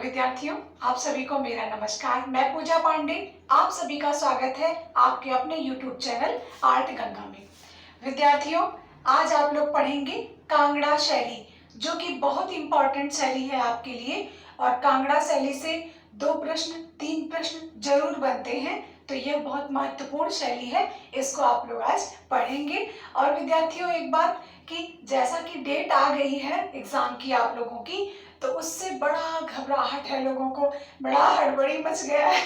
विद्यार्थियों, आप सभी को मेरा नमस्कार। मैं पूजा पांडे, आप सभी का स्वागत है आपके अपने YouTube चैनल आर्ट गंगा में। विद्यार्थियों, आज आप लोग पढ़ेंगे कांगड़ा शैली, जो कि बहुत इंपॉर्टेंट शैली है आपके लिए। और कांगड़ा शैली से 2 प्रश्न 3 प्रश्न जरूर बनते हैं, तो यह बहुत महत्वपूर्ण शैली है, इसको आप लोग आज पढ़ेंगे। और विद्यार्थियों, एक बात कि जैसा कि डेट आ गई है एग्जाम की आप लोगों की, तो उससे बड़ा घबराहट है लोगों को, बड़ा हड़बड़ी मच गया है।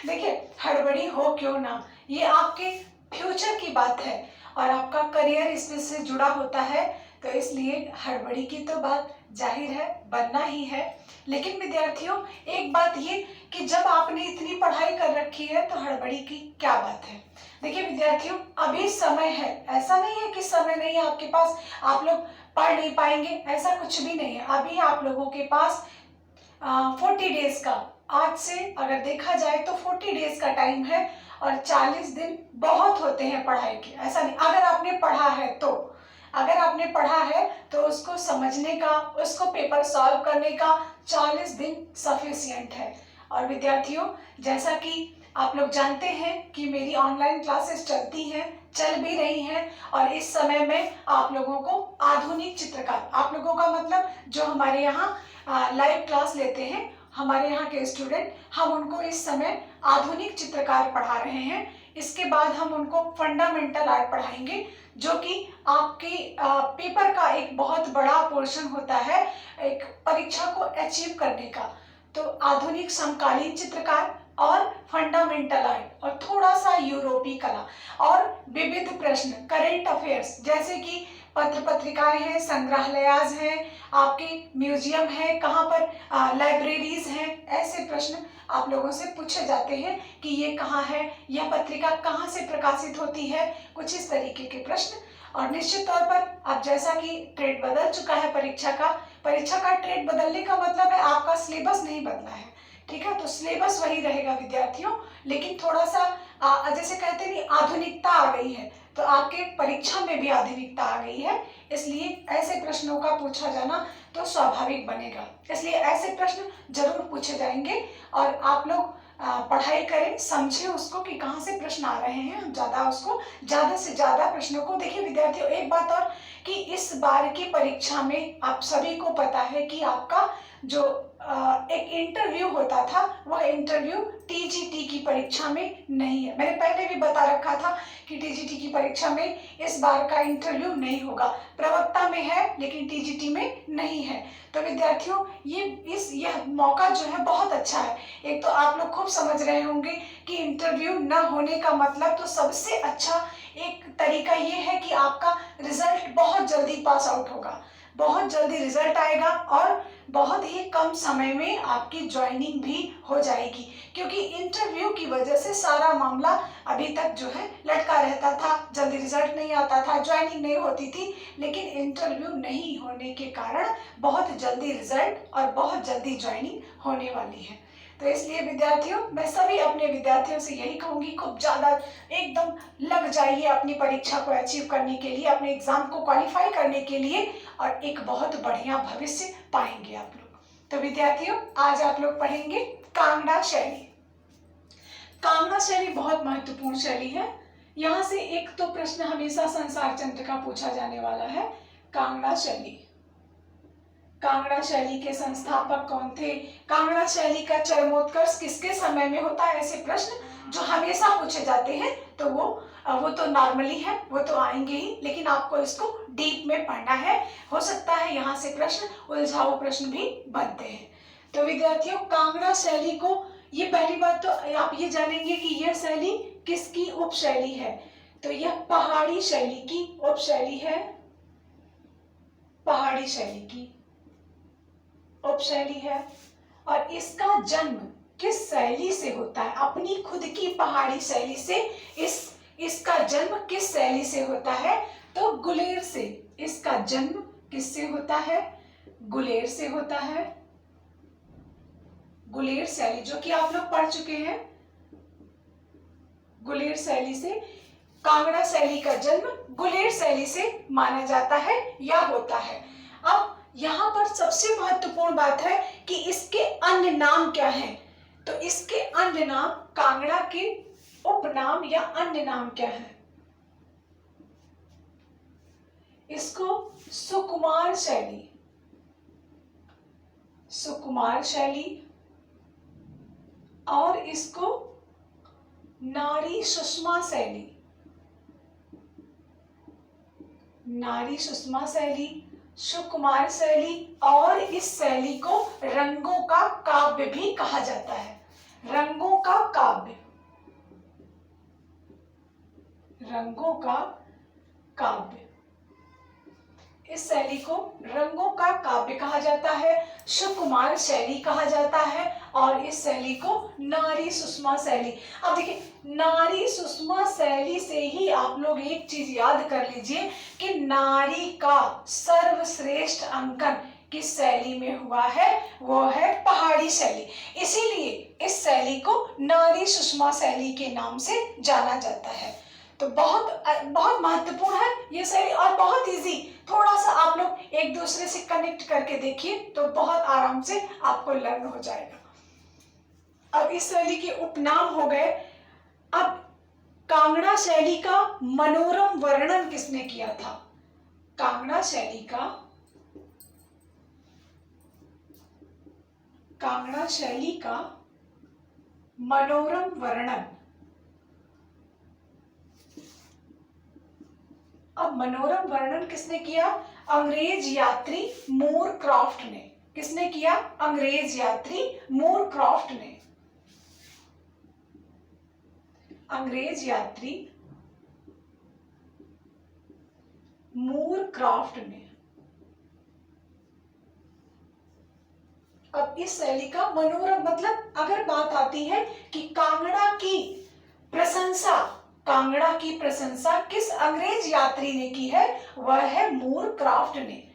देखिए, हड़बड़ी हो क्यों ना, ये आपके फ्यूचर की बात है और आपका करियर इसमें से जुड़ा होता है, तो इसलिए हड़बड़ी की तो बात जाहिर है बनना ही है। लेकिन विद्यार्थियों, एक बात ये कि जब आपने इतनी पढ़ाई कर रखी है तो हड़बड़ी की क्या बात है। देखिए विद्यार्थियों, अभी समय है, ऐसा नहीं है कि समय नहीं है आपके पास, आप लोग पढ़ नहीं पाएंगे, ऐसा कुछ भी नहीं है। अभी आप लोगों के पास 40 डेज का, आज से अगर देखा जाए तो 40 डेज का टाइम है और 40 दिन बहुत होते हैं पढ़ाई के। ऐसा नहीं, अगर आपने पढ़ा है तो, अगर आपने पढ़ा है तो उसको समझने का, उसको पेपर सॉल्व करने का 40 दिन सफिशिएंट है। और विद्यार्थियों, जैसा कि आप लोग जानते हैं कि मेरी ऑनलाइन क्लासेस चलती हैं, चल भी रही हैं, और इस समय में आप लोगों को आधुनिक चित्रकार, आप लोगों का मतलब जो हमारे यहाँ लाइव क्लास लेते हैं हमारे यहाँ के स्टूडेंट, हम उनको इस समय आधुनिक चित्रकार पढ़ा रहे हैं। इसके बाद हम उनको फंडामेंटल आर्ट पढ़ाएंगे, जो कि आपके पेपर का एक बहुत बड़ा पोर्शन होता है एक परीक्षा को अचीव करने का। तो आधुनिक समकालीन चित्रकार और फंडामेंटल आर्ट और थोड़ा सा यूरोपीय कला और विविध प्रश्न, करेंट अफेयर्स, जैसे कि पत्र पत्रिकाएं हैं, संग्रहालयाज हैं, आपके म्यूजियम है, कहाँ पर लाइब्रेरीज हैं, ऐसे प्रश्न आप लोगों से पूछे जाते हैं कि ये कहाँ है, यह पत्रिका कहाँ से प्रकाशित होती है, कुछ इस तरीके के प्रश्न। और निश्चित तौर पर अब जैसा कि ट्रेड बदल चुका है परीक्षा का ट्रेड बदलने का मतलब है आपका सिलेबस नहीं बदला है, ठीक है। तो सिलेबस वही रहेगा विद्यार्थियों, लेकिन थोड़ा सा जैसे कहते नहीं आधुनिकता आ गई है, तो आपके परीक्षा में भी आधुनिकता आ गई है, इसलिए ऐसे प्रश्नों का पूछा जाना तो स्वाभाविक बनेगा। इसलिए ऐसे प्रश्न जरूर पूछे जाएंगे और आप लोग पढ़ाई करें, समझें उसको कि कहाँ से प्रश्न आ रहे हैं, हम ज़्यादा से ज़्यादा प्रश्नों को देखिए। विद्यार्थियों, एक बात और कि इस बार की परीक्षा में आप सभी को पता है कि आपका जो एक इंटरव्यू होता था, वह इंटरव्यू टीजीटी की परीक्षा में नहीं है। मैंने पहले भी बता रखा था कि टीजीटी की परीक्षा में इस बार का इंटरव्यू नहीं होगा, प्रवक्ता में है लेकिन टीजीटी में नहीं है। तो विद्यार्थियों, यह मौका जो है बहुत अच्छा है। एक तो आप लोग खूब समझ रहे होंगे कि इंटरव्यू न होने का मतलब तो सबसे अच्छा एक तरीका ये है कि आपका रिजल्ट बहुत जल्दी पास आउट होगा, बहुत जल्दी रिजल्ट आएगा और बहुत ही कम समय में आपकी ज्वाइनिंग भी हो जाएगी, क्योंकि इंटरव्यू की वजह से सारा मामला अभी तक जो है लटका रहता था, जल्दी रिजल्ट नहीं आता था, ज्वाइनिंग नहीं होती थी। लेकिन इंटरव्यू नहीं होने के कारण बहुत जल्दी रिजल्ट और बहुत जल्दी ज्वाइनिंग होने वाली है। तो इसलिए विद्यार्थियों, मैं सभी अपने विद्यार्थियों से यही कहूंगी, खूब ज़्यादा एकदम लग जाइए अपनी परीक्षा को अचीव करने के लिए, अपने एग्जाम को क्वालिफाई करने के लिए, और एक बहुत बढ़िया भविष्य पाएंगे आप लोग। तो विद्यार्थियों, आज आप लोग पढ़ेंगे कांगड़ा शैली। कांगड़ा शैली बहुत महत्वपूर्ण शैली है। यहाँ से एक तो प्रश्न हमेशा संसार चंद्र का पूछा जाने वाला है। कांगड़ा शैली के संस्थापक कौन थे, कांगड़ा शैली का चरमोत्कर्ष किसके समय में होता है, ऐसे प्रश्न जो हमेशा पूछे जाते हैं। तो वो तो नॉर्मली है, वो तो आएंगे ही, लेकिन आपको इसको डीप में पढ़ना है। हो सकता है यहाँ से प्रश्न, उलझाऊ प्रश्न भी बनते हैं। तो विद्यार्थियों, कांगड़ा शैली को, ये पहली बात तो आप ये जानेंगे कि यह शैली किसकी उपशैली है। तो यह पहाड़ी शैली की उपशैली है, पहाड़ी शैली की उपशैली है। और इसका जन्म किस शैली से होता है, अपनी खुद की पहाड़ी शैली से। इसका जन्म किस शैली से होता है, तो गुलेर से। इसका जन्म किससे होता है, गुलेर से होता है। गुलेर शैली, जो कि आप लोग पढ़ चुके हैं, गुलेर शैली से। कांगड़ा शैली का जन्म गुलेर शैली से माना जाता है या होता है। अब यहाँ पर सबसे महत्वपूर्ण बात है कि इसके अन्य नाम क्या हैं, तो इसके अन्य नाम, कांगड़ा के उपनाम या अन्य नाम क्या है? इसको सुकुमार शैली, सुकुमार शैली, और इसको नारी सुषमा शैली, नारी सुषमा शैली, सुकुमार शैली, और इस शैली को रंगों का काव्य भी कहा जाता है। रंगों का काव्य, रंगों का काव्य, इस शैली को रंगों का काव्य कहा जाता है, सुकुमार शैली कहा जाता है, और इस शैली को नारी सुषमा शैली। अब देखिए, नारी सुषमा शैली से ही आप लोग एक चीज याद कर लीजिए कि नारी का सर्वश्रेष्ठ अंकन किस शैली में हुआ है, वो है पहाड़ी शैली। इसीलिए इस शैली को नारी सुषमा शैली के नाम से जाना जाता है। तो बहुत बहुत महत्वपूर्ण है ये शैली, और बहुत इजी। थोड़ा सा आप लोग एक दूसरे से कनेक्ट करके देखिए तो बहुत आराम से आपको लर्न हो जाएगा। अब इस शैली के उपनाम हो गए। अब कांगड़ा शैली का मनोरम वर्णन किसने किया था? कांगड़ा शैली का, कांगड़ा शैली का मनोरम वर्णन, अब मनोरम वर्णन किसने किया? अंग्रेज यात्री मूरक्राफ्ट ने। किसने किया? अंग्रेज यात्री मूरक्राफ्ट ने। अंग्रेज यात्री मूरक्राफ्ट ने। अब इस शैली का मनोरम मतलब, अगर बात आती है कि कांगड़ा की प्रशंसा, कांगड़ा की प्रशंसा किस अंग्रेज यात्री ने की है? वह है मूरक्राफ्ट ने।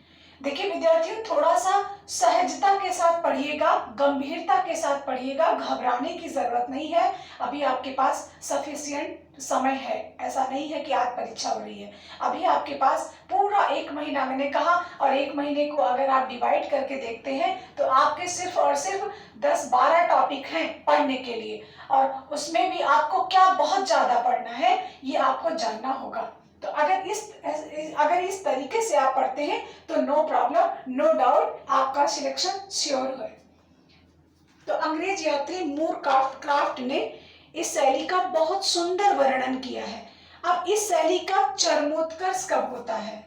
देखिए विद्यार्थियों, थोड़ा सा सहजता के साथ पढ़िएगा, गंभीरता के साथ पढ़िएगा, घबराने की जरूरत नहीं है। अभी आपके पास सफिशिएंट समय है, ऐसा नहीं है कि आज परीक्षा हो रही है। अभी आपके पास पूरा 1 महीना, मैंने कहा, और 1 महीने को अगर आप डिवाइड करके देखते हैं तो आपके सिर्फ और सिर्फ 10-12 टॉपिक हैं पढ़ने के लिए, और उसमें भी आपको क्या बहुत ज्यादा पढ़ना है ये आपको जानना होगा। तो अगर इस तरीके से आप पढ़ते हैं तो नो प्रॉब्लम, नो डाउट, आपका सिलेक्शन श्योर है। तो अंग्रेज यात्री मूरक्राफ्ट ने इस शैली का बहुत सुंदर वर्णन किया है। अब इस शैली का चरमोत्कर्ष कब होता है?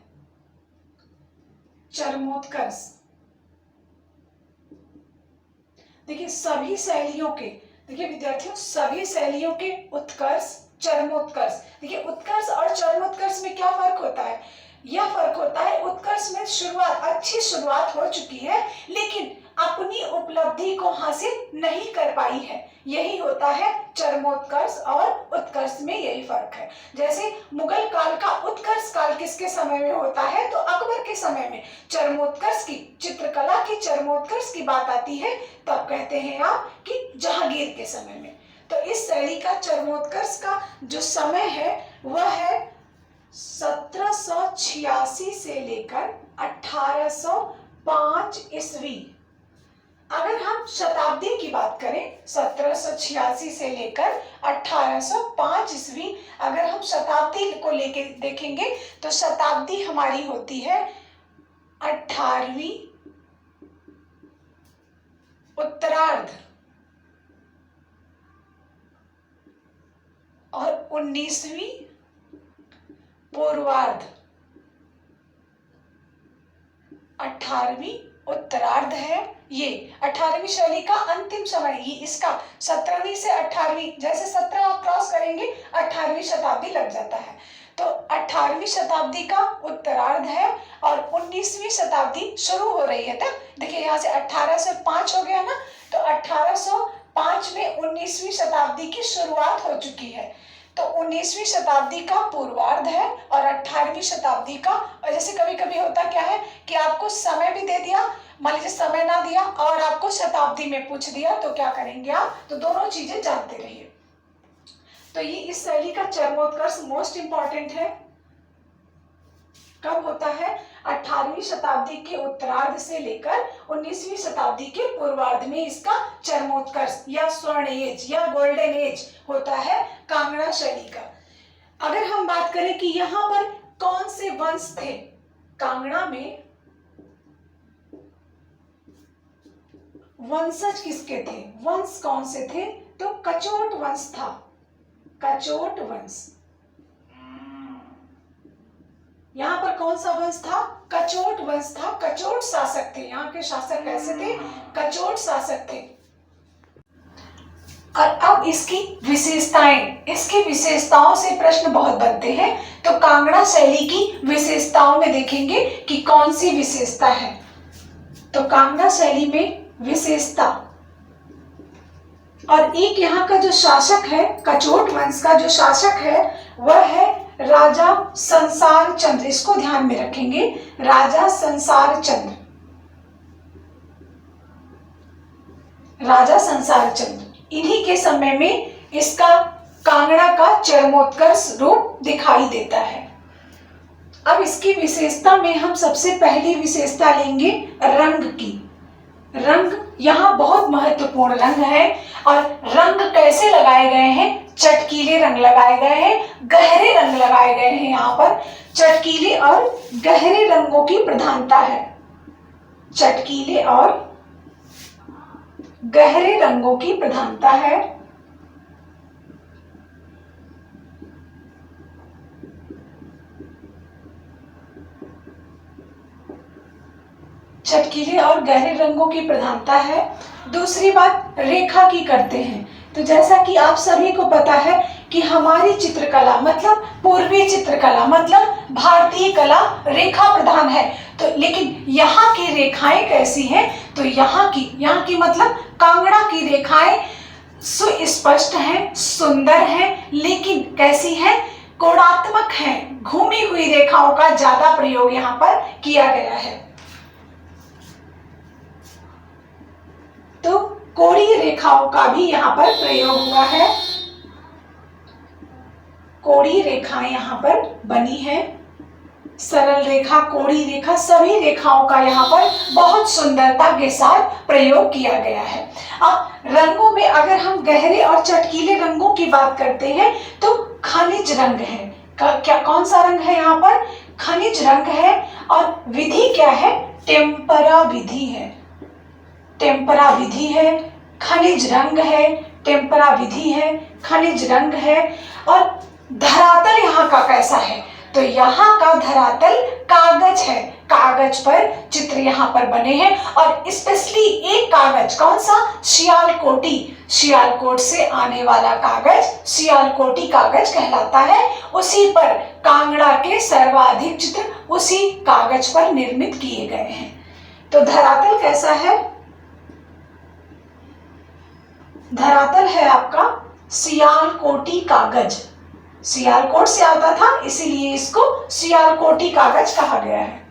चरमोत्कर्ष, देखिए सभी शैलियों के, देखिए विद्यार्थियों, सभी शैलियों के उत्कर्ष, चरमोत्कर्ष। देखिए उत्कर्ष और चरमोत्कर्ष में क्या फर्क होता है? यह फर्क होता है, उत्कर्ष में शुरुआत, अच्छी शुरुआत हो चुकी है लेकिन अपनी उपलब्धि को हासिल नहीं कर पाई है, यही होता है चरमोत्कर्ष, और उत्कर्ष में यही फर्क है। जैसे मुगल काल का उत्कर्ष काल किसके समय में होता है? तो अकबर के समय में। चरमोत्कर्ष की, चित्रकला की चरमोत्कर्ष की बात आती है तब कहते हैं आप कि जहांगीर के समय में। तो इस शैली का चरमोत्कर्ष का जो समय है वह है 1786 से लेकर 1805 ईस्वी। अगर हम शताब्दी की बात करें, 1786 से लेकर 1805 ईस्वी, अगर हम शताब्दी को लेके देखेंगे तो शताब्दी हमारी होती है 18वीं उत्तरार्ध और 19वीं पूर्वार्ध। 18वीं उत्तरार्ध है ये, 18वीं शैली का अंतिम समय, ये इसका 17वीं से 18वीं, जैसे 17 आप क्रॉस करेंगे 18वीं शताब्दी लग जाता है। तो 18वीं शताब्दी का उत्तरार्ध है और 19वीं शताब्दी शुरू हो रही है। तब देखिए यहाँ से 1805 हो गया ना, तो 1805 में 19वीं शताब्दी की शुरुआत हो चुकी है। तो 19वीं शताब्दी का पूर्वार्ध है और 18वीं शताब्दी का, और जैसे कभी कभी होता क्या है कि आपको समय भी दे दिया, मान लीजिए समय ना दिया और आपको शताब्दी में पूछ दिया, तो क्या करेंगे आप? तो दोनों चीजें जानते रहिए। तो ये इस शैली का चरमोत्कर्ष मोस्ट इंपॉर्टेंट है। कब होता है? 18वीं शताब्दी के उत्तरार्ध से लेकर 19वीं शताब्दी के पूर्वार्ध में इसका चरमोत्कर्ष या स्वर्ण एज या गोल्डन एज होता है कांगड़ा शैली का। अगर हम बात करें कि यहाँ पर कौन से वंश थे कांगड़ा में, वंशज किसके थे, वंश कौन से थे? तो कचोट वंश था, कचोट वंश। यहाँ पर कौन सा वंश था? कचोट वंश था, कचोट शासक थे। यहाँ के शासक कैसे थे? कचोट शासक थे। और अब इसकी विशेषताएं, इसकी विशेषताओं से प्रश्न बहुत बनते हैं, तो कांगड़ा शैली की विशेषताओं में देखेंगे कि कौन सी विशेषता है। तो कांगड़ा शैली में विशेषता, और एक यहाँ का जो शासक है, कचोट वंश का जो शासक है वह है राजा संसार चंद्र। इसको ध्यान में रखेंगे, राजा संसार चंद्र, राजा संसार चंद्र। इन्हीं के समय में इसका कांगड़ा का चरमोत्कर्ष रूप दिखाई देता है। अब इसकी विशेषता में हम सबसे पहली विशेषता लेंगे रंग की। रंग यहाँ बहुत महत्वपूर्ण रंग है, और रंग कैसे लगाए गए हैं? चटकीले रंग लगाए गए हैं, गहरे रंग लगाए गए हैं। यहाँ पर चटकीले और गहरे रंगों की प्रधानता है, चटकीले और गहरे रंगों की प्रधानता है। चटकीले और गहरे रंगों की प्रधानता है। दूसरी बात रेखा की करते हैं। तो जैसा कि आप सभी को पता है कि हमारी चित्रकला मतलब पूर्वी चित्रकला मतलब भारतीय कला रेखा प्रधान है। तो लेकिन यहाँ की रेखाएं कैसी हैं? तो यहाँ की मतलब कांगड़ा की रेखाएं सुस्पष्ट हैं, सुंदर हैं, लेकिन कैसी है? कोणात्मक हैं। घूमी हुई रेखाओं का ज्यादा प्रयोग यहाँ पर किया गया है। तो कोणीय रेखाओं का भी यहाँ पर प्रयोग हुआ है, कोणीय रेखाएं यहाँ पर बनी है। सरल रेखा, कोणीय रेखा, सभी रेखाओं का यहाँ पर बहुत सुंदरता के साथ प्रयोग किया गया है। अब रंगों में अगर हम गहरे और चटकीले रंगों की बात करते हैं तो खनिज रंग है। क्या कौन सा रंग है? यहाँ पर खनिज रंग है। और विधि क्या है? टेम्परा विधि है, टेम्परा विधि है, खनिज रंग है, टेम्परा विधि है, खनिज रंग है। और धरातल यहाँ का कैसा है? तो यहाँ का धरातल कागज है, कागज पर चित्र यहाँ पर बने हैं। और स्पेशली एक कागज, कौन सा? सियालकोटी, सियालकोट से आने वाला कागज सियालकोटी कागज कहलाता है। उसी पर कांगड़ा के सर्वाधिक चित्र उसी कागज पर निर्मित किए गए हैं। तो धरातल कैसा है? धरातल है आपका सियालकोटी कागज, सियालकोट से आता था इसीलिए इसको सियालकोटी कागज कहा गया है।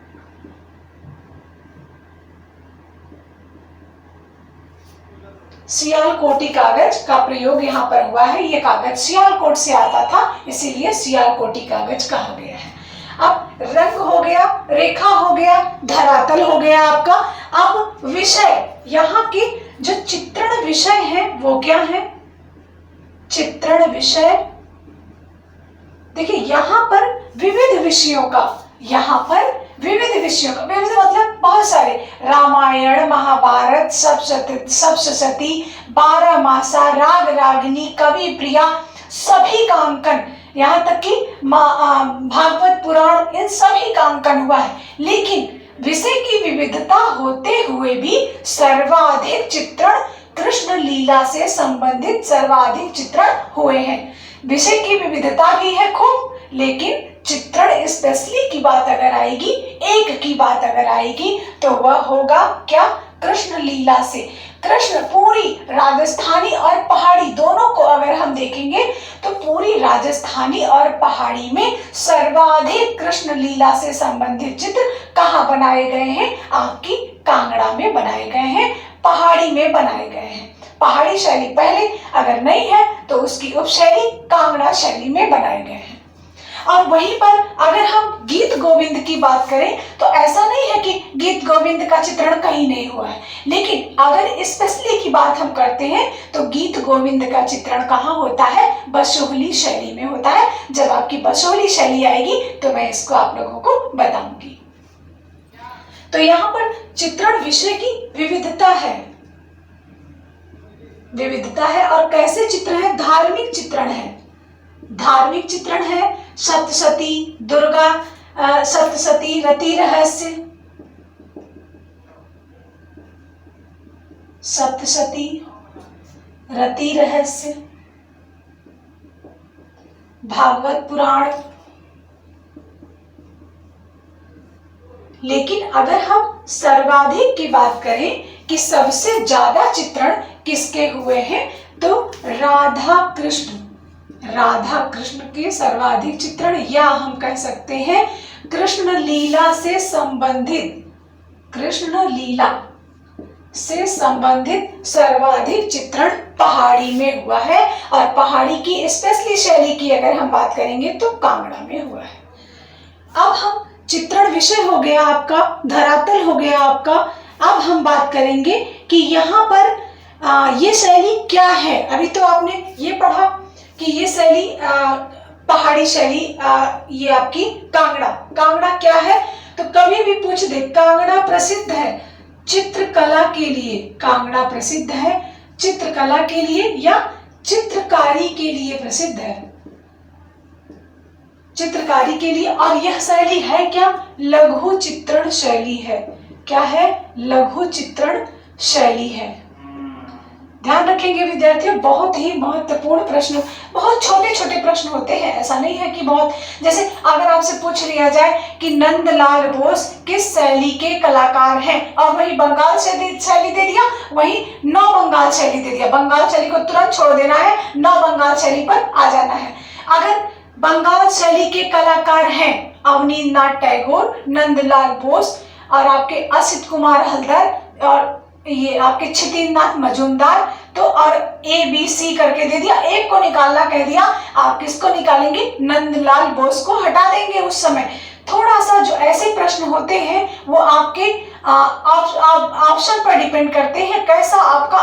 सियालकोटी कागज का प्रयोग यहाँ पर हुआ है। ये कागज सियालकोट से आता था इसीलिए सियालकोटी कागज कहा गया है। अब रंग हो गया, रेखा हो गया, धरातल हो गया आपका। अब विषय, यहाँ के जो चित्रण विषय है वो क्या है? चित्रण विषय। देखिए यहाँ पर विविध विषयों का, यहाँ पर विविध विषयों का, विविध मतलब बहुत सारे, रामायण, महाभारत, सप्तशती, 12 मासा, राग रागिनी, कवि प्रिया, सभी का अंकन, यहाँ तक कि भागवत पुराण, इन सभी का अंकन हुआ है। लेकिन विषय की विविधता होते हुए भी सर्वाधिक चित्रण कृष्ण लीला से संबंधित सर्वाधिक चित्रण हुए हैं। विषय की विविधता भी है खूब, लेकिन चित्रण स्पेशली की बात अगर आएगी, एक की बात अगर आएगी तो वह होगा क्या? कृष्ण लीला से। कृष्ण पूरी राजस्थानी और पहाड़ी दोनों को अगर हम देखेंगे तो पूरी राजस्थानी और पहाड़ी में सर्वाधिक कृष्ण लीला से संबंधित चित्र कहाँ बनाए गए हैं? आपकी कांगड़ा में बनाए गए हैं, पहाड़ी में बनाए गए हैं। पहाड़ी शैली पहले अगर नहीं है तो उसकी उपशैली कांगड़ा शैली में बनाए गए हैं। और वहीं पर अगर हम गीत गोविंद की बात करें तो ऐसा नहीं है कि गीत गोविंद का चित्रण कहीं नहीं हुआ है, लेकिन अगर स्पेशली की बात हम करते हैं तो गीत गोविंद का चित्रण कहाँ होता है? बसोहली शैली में होता है। जब आपकी बसोहली शैली आएगी तो मैं इसको आप लोगों को बताऊंगी। तो यहाँ पर चित्रण विषय की विविधता है और कैसे चित्र है? धार्मिक चित्रण है, धार्मिक चित्रण है। सप्तशती, दुर्गा सप्तशती, रति रहस्य, सप्तशती, रति रहस्य, भागवत पुराण। लेकिन अगर हम सर्वाधिक की बात करें कि सबसे ज्यादा चित्रण किसके हुए हैं, तो राधा कृष्ण के सर्वाधिक चित्रण, या हम कह सकते हैं कृष्ण लीला से संबंधित सर्वाधिक चित्रण पहाड़ी में हुआ है। और पहाड़ी की स्पेशली शैली की अगर हम बात करेंगे तो कांगड़ा में हुआ है। अब हम चित्रण विषय हो गया आपका, धरातल हो गया आपका। अब हम बात करेंगे कि यहाँ पर ये शैली क्या है। अभी तो आपने ये पढ़ा कि ये शैली पहाड़ी शैली, ये आपकी कांगड़ा क्या है। तो कभी भी पूछ दे, कांगड़ा प्रसिद्ध है चित्रकला के लिए, कांगड़ा प्रसिद्ध है चित्रकला के लिए या चित्रकारी के लिए प्रसिद्ध है, चित्रकारी के लिए। और यह शैली है क्या? लघु चित्रण शैली है। क्या है? लघु चित्रण शैली है। ध्यान रखेंगे विद्यार्थियों, बहुत ही महत्वपूर्ण प्रश्न, बहुत छोटे छोटे प्रश्न होते हैं, ऐसा नहीं है कि बहुत। जैसे अगर आपसे पूछ लिया जाए कि नंदलाल बोस किस शैली के कलाकार हैं, और वही बंगाल शैली दे दिया, वही नौ बंगाल शैली दे दिया, बंगाल शैली को तुरंत छोड़ देना है, नौ बंगाल शैली पर आ जाना है। अगर बंगाल शैली के कलाकार हैं अवनींद्रनाथ टैगोर, नंदलाल बोस और आपके असित कुमार हल्दर और ये आपके क्षितिज मजूमदार, तो और ABC करके दे दिया, एक को निकालना कह दिया, आप किसको निकालेंगे? नंदलाल बोस को हटा देंगे। उस समय थोड़ा सा जो ऐसे प्रश्न होते हैं वो आपके ऑप्शन पर डिपेंड करते हैं, कैसा आपका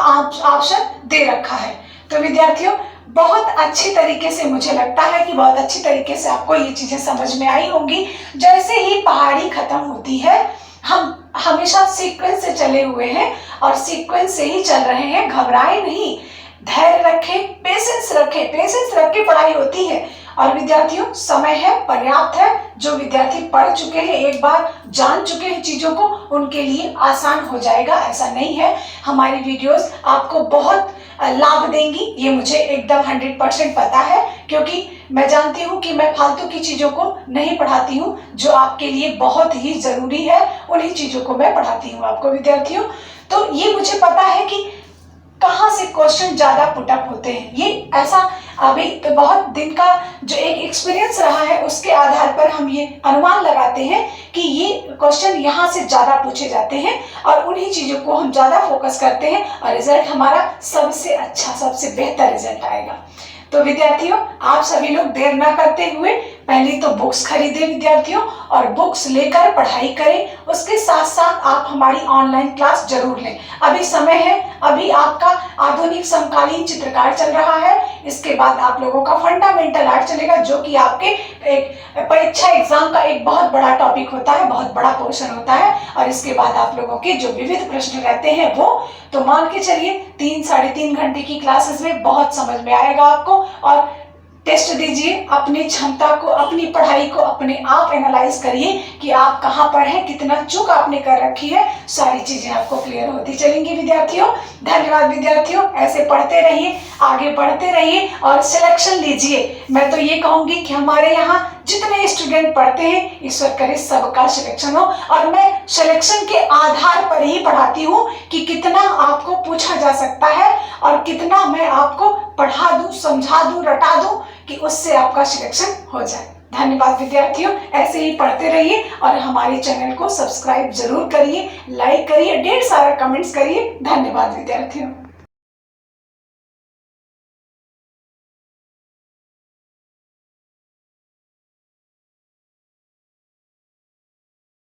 ऑप्शन दे रखा है। तो विद्यार्थियों, बहुत अच्छी तरीके से, मुझे लगता है कि बहुत अच्छी तरीके से आपको ये चीजें समझ में आई होंगी। जैसे ही पहाड़ी खत्म होती है, हम हमेशा सीक्वेंस से चले हुए हैं और सीक्वेंस से ही चल रहे हैं, घबराए नहीं, धैर्य रखें, पेशेंस रखें, पेशेंस रख के पढ़ाई होती है। और विद्यार्थियों, समय है, पर्याप्त है। जो विद्यार्थी पढ़ चुके हैं, एक बार जान चुके हैं चीजों को, उनके लिए आसान हो जाएगा, ऐसा नहीं है। हमारी वीडियोस आपको बहुत लाभ देंगी, ये मुझे एकदम 100% पता है, क्योंकि मैं जानती हूँ कि मैं फालतू की चीजों को नहीं पढ़ाती हूँ, जो आपके लिए बहुत ही जरूरी है, उन्हीं चीजों को मैं पढ़ाती हूँ आपको विद्यार्थियों। तो ये मुझे पता है कि कहाँ से क्वेश्चन ज्यादा पुटअप होते हैं। ये ऐसा अभी तो बहुत दिन का जो एक एक्सपीरियंस रहा है, उसके आधार पर हम ये अनुमान लगाते हैं कि ये क्वेश्चन यहाँ से ज्यादा पूछे जाते हैं और उन्हीं चीजों को हम ज्यादा फोकस करते हैं और रिजल्ट हमारा सबसे अच्छा, सबसे बेहतर रिजल्ट आएगा। तो विद्यार्थियों, आप सभी लोग देर ना करते हुए पहले तो बुक्स खरीदें विद्यार्थियों, और बुक्स लेकर पढ़ाई करें। उसके साथ साथ आप हमारी ऑनलाइन क्लास जरूर लें। अभी समय है, अभी आपका आधुनिक समकालीन चित्रकार चल रहा है, इसके बाद आप लोगों का फंडामेंटल आर्ट चलेगा, जो कि आपके एक परीक्षा एग्जाम का एक बहुत बड़ा टॉपिक होता है, बहुत बड़ा पोर्शन होता है। और इसके बाद आप लोगों के जो विविध प्रश्न रहते हैं वो तो मान के चलिए 3-3.5 घंटे की क्लासेस में बहुत समझ में आएगा आपको। और टेस्ट दीजिए, अपनी क्षमता को, अपनी पढ़ाई को अपने आप एनालाइज करिए कि आप कहाँ पर हैं, कितना चूक आपने कर रखी है, सारी चीजें आपको क्लियर होती चलेंगी विद्यार्थियों। धन्यवाद विद्यार्थियों, ऐसे पढ़ते रहिए, आगे बढ़ते रहिए और सिलेक्शन लीजिए। मैं तो ये कहूंगी कि हमारे यहाँ जितने स्टूडेंट पढ़ते हैं, ईश्वर करे सबका सिलेक्शन हो। और मैं सिलेक्शन के आधार पर ही पढ़ाती हूँ कि कितना आपको पूछा जा सकता है और कितना मैं आपको पढ़ा दूं, समझा दूं, रटा दूं कि उससे आपका सिलेक्शन हो जाए। धन्यवाद विद्यार्थियों, ऐसे ही पढ़ते रहिए और हमारे चैनल को सब्सक्राइब जरूर करिए, लाइक करिए, ढेर सारा कमेंट्स करिए। धन्यवाद विद्यार्थियों।